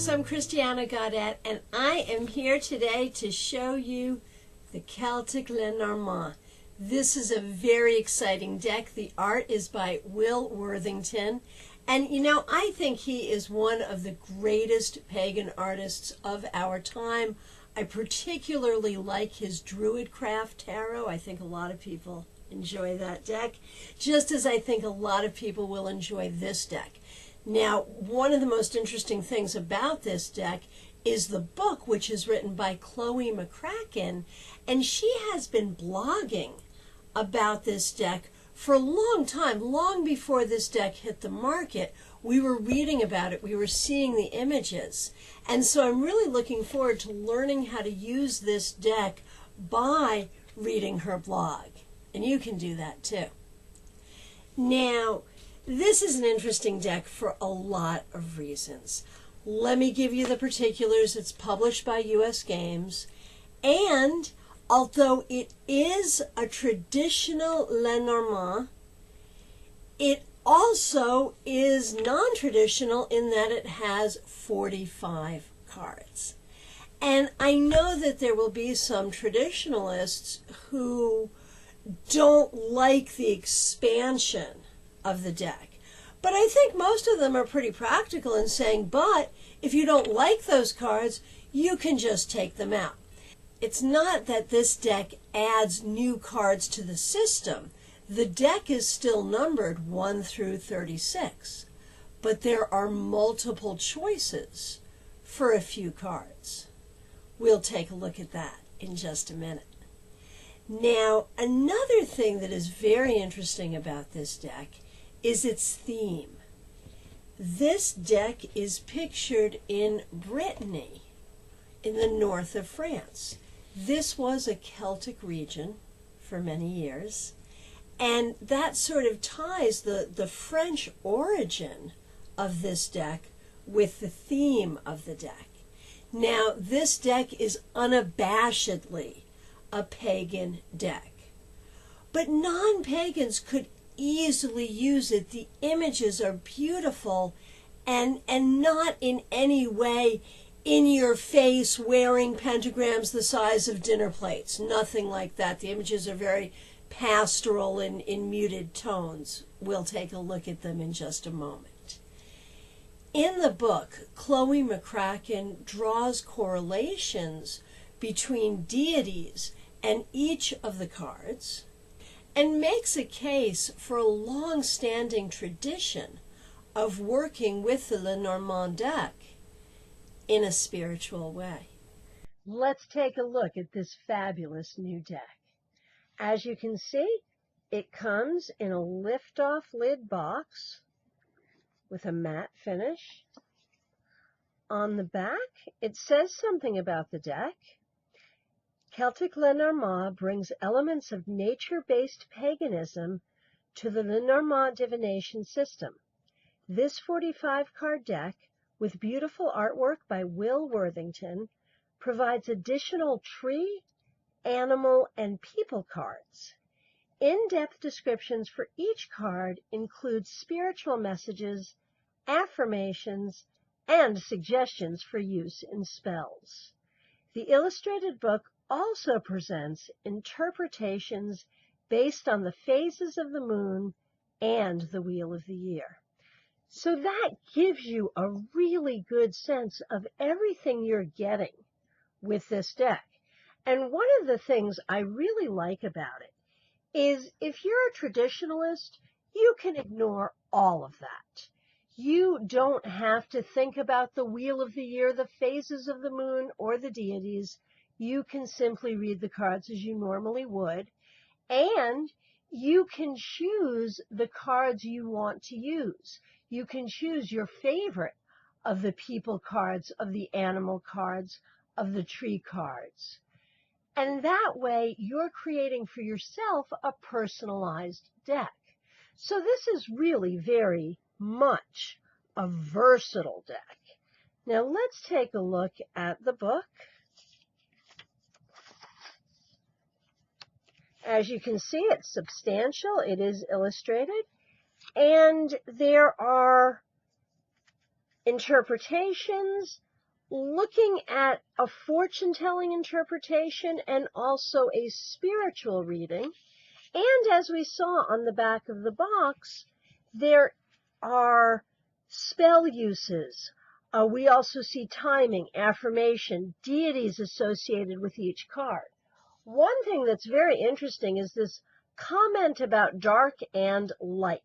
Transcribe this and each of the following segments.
folks, I'm Christiana Gaudet, and I am here today to show you the Celtic Lenormand. This is a very exciting deck. The art is by Will Worthington, and I think he is one of the greatest pagan artists of our time. I particularly like his Druidcraft Tarot. I think a lot of people enjoy that deck, just as I think a lot of people will enjoy this deck. Now, one of the most interesting things about this deck is the book, which is written by McCracken, and she has been blogging about this deck for a long time. Long before this deck hit the market, we were reading about it, we were seeing the images, and so I'm really looking forward to learning how to use this deck by reading her blog, and you can do that too. Now, this is an interesting deck for a lot of reasons. Let me give you the particulars. It's published by US Games, and although it is a traditional Lenormand, it also is non-traditional in that it has 45 cards. And I know that there will be some traditionalists who don't like the expansion of the deck. But I think most of them are pretty practical in saying, but if you don't like those cards, you can just take them out. It's not that this deck adds new cards to the system. The deck is still numbered 1 through 36, but there are multiple choices for a few cards. We'll take a look at that in just a minute. Now, another thing that is very interesting about this deck is its theme. This deck is pictured in Brittany, in the north of France. This was a Celtic region for many years, and that sort of ties the French origin of this deck with the theme of the deck. Now, this deck is unabashedly a pagan deck, but non-pagans could easily use it. The images are beautiful and not in any way in your face, wearing pentagrams the size of dinner plates. Nothing like that. The images are very pastoral and in muted tones. We'll take a look at them in just a moment. In the book, McCracken draws correlations between deities and each of the cards, and makes a case for a long-standing tradition of working with the Lenormand deck in a spiritual way. Let's take a look at this fabulous new deck. As you can see, it comes in a lift-off lid box with a matte finish. On the back, it says something about the deck. Celtic Lenormand brings elements of nature-based paganism to the Lenormand divination system. This 45-card deck, with beautiful artwork by Will Worthington, provides additional tree, animal, and people cards. In-depth descriptions for each card include spiritual messages, affirmations, and suggestions for use in spells. The illustrated book also presents interpretations based on the phases of the moon and the wheel of the year. So that gives you a really good sense of everything you're getting with this deck. And one of the things I really like about it is if you're a traditionalist, you can ignore all of that. You don't have to think about the wheel of the year, the phases of the moon, or the deities. You can simply read the cards as you normally would, and you can choose the cards you want to use. You can choose your favorite of the people cards, of the animal cards, of the tree cards. And that way, you're creating for yourself a personalized deck. So this is really very much a versatile deck. Now let's take a look at the book. As you can see, it's substantial. It is illustrated. And there are interpretations looking at a fortune-telling interpretation and also a spiritual reading. And as we saw on the back of the box, there are spell uses. We also see timing, affirmation, deities associated with each card. One thing that's very interesting is this comment about dark and light.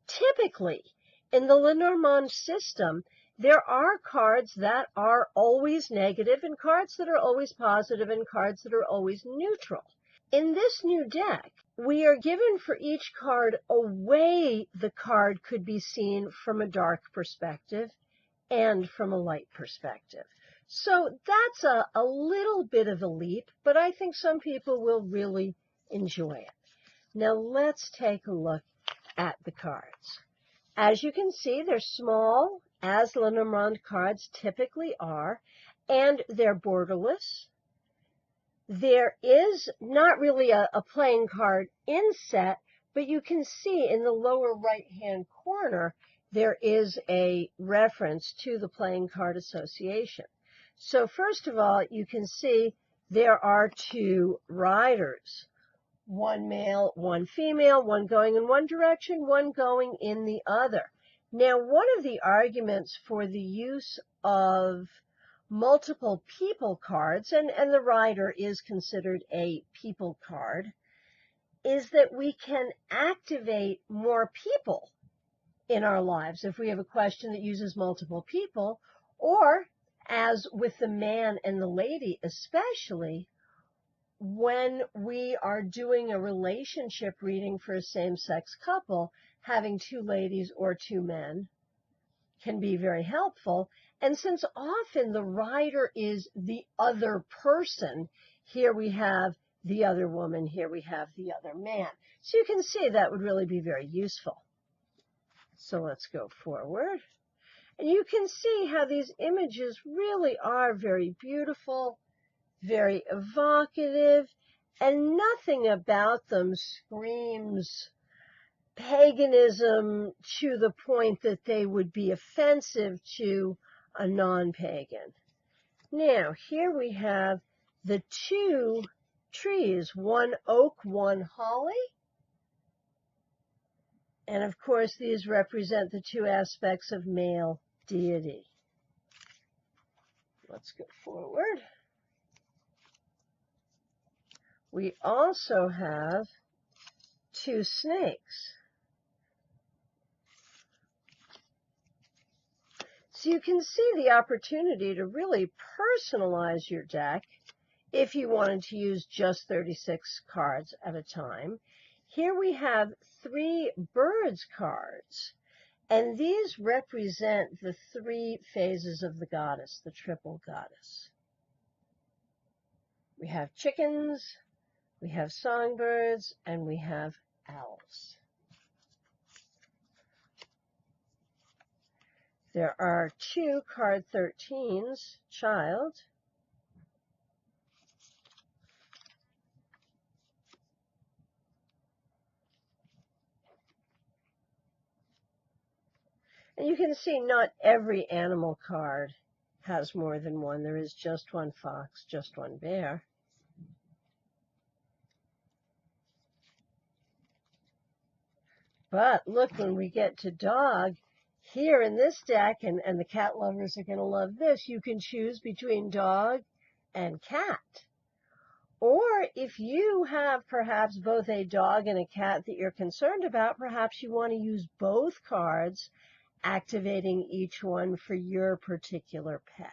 Typically, in the Lenormand system, there are cards that are always negative and cards that are always positive and cards that are always neutral. In this new deck, we are given for each card a way the card could be seen from a dark perspective and from a light perspective. So that's a little bit of a leap, but I think some people will really enjoy it. Now let's take a look at the cards. As you can see, they're small, as Lenormand cards typically are, and they're borderless. There is not really a playing card inset, but you can see in the lower right-hand corner, there is a reference to the Playing Card Association. So first of all, you can see there are two riders, one male, one female, one going in one direction, one going in the other. Now, one of the arguments for the use of multiple people cards, and the rider is considered a people card, is that we can activate more people in our lives if we have a question that uses multiple people, or as with the man and the lady especially, when we are doing a relationship reading for a same-sex couple, having two ladies or two men can be very helpful. And since often the rider is the other person, here we have the other woman, here we have the other man. So you can see that would really be very useful. So let's go forward. And you can see how these images really are very beautiful, very evocative, and nothing about them screams paganism to the point that they would be offensive to a non-pagan. Now, here we have the two trees, one oak, one holly. And of course, these represent the two aspects of male deity. Let's go forward. We also have two snakes. So you can see the opportunity to really personalize your deck if you wanted to use just 36 cards at a time. Here we have 3 birds cards, and these represent the 3 phases of the goddess, the triple goddess. We have chickens, we have songbirds, and we have owls. There are 2 card 13s, child, and you can see not every animal card has more than one. There is just one fox, just one bear. But look, when we get to dog, here in this deck, and the cat lovers are going to love this, you can choose between dog and cat. Or if you have perhaps both a dog and a cat that you're concerned about, perhaps you want to use both cards, activating each one for your particular pet.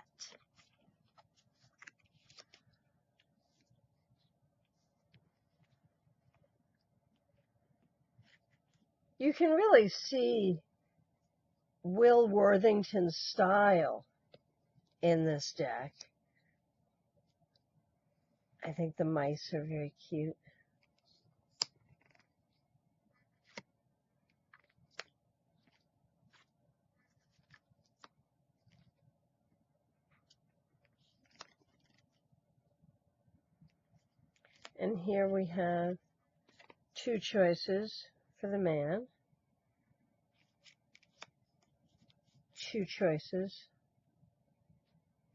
You can really see Will Worthington's style in this deck. I think the mice are very cute. And here we have 2 choices for the man, 2 choices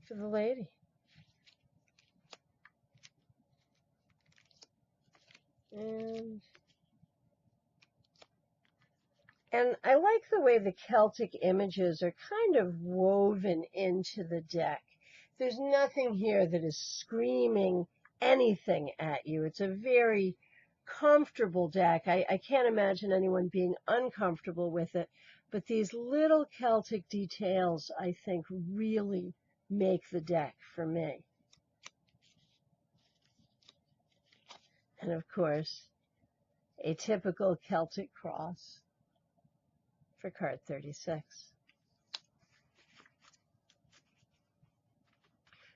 for the lady. And I like the way the Celtic images are kind of woven into the deck. There's nothing here that is screaming anything at you. It's a very comfortable deck. I can't imagine anyone being uncomfortable with it, but these little Celtic details, I think, really make the deck for me. And of course, a typical Celtic cross for card 36.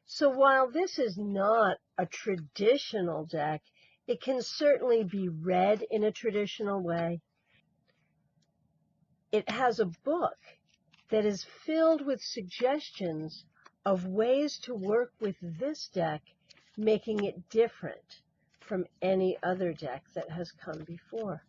So while this is not a traditional deck, it can certainly be read in a traditional way. It has a book that is filled with suggestions of ways to work with this deck, making it different from any other deck that has come before.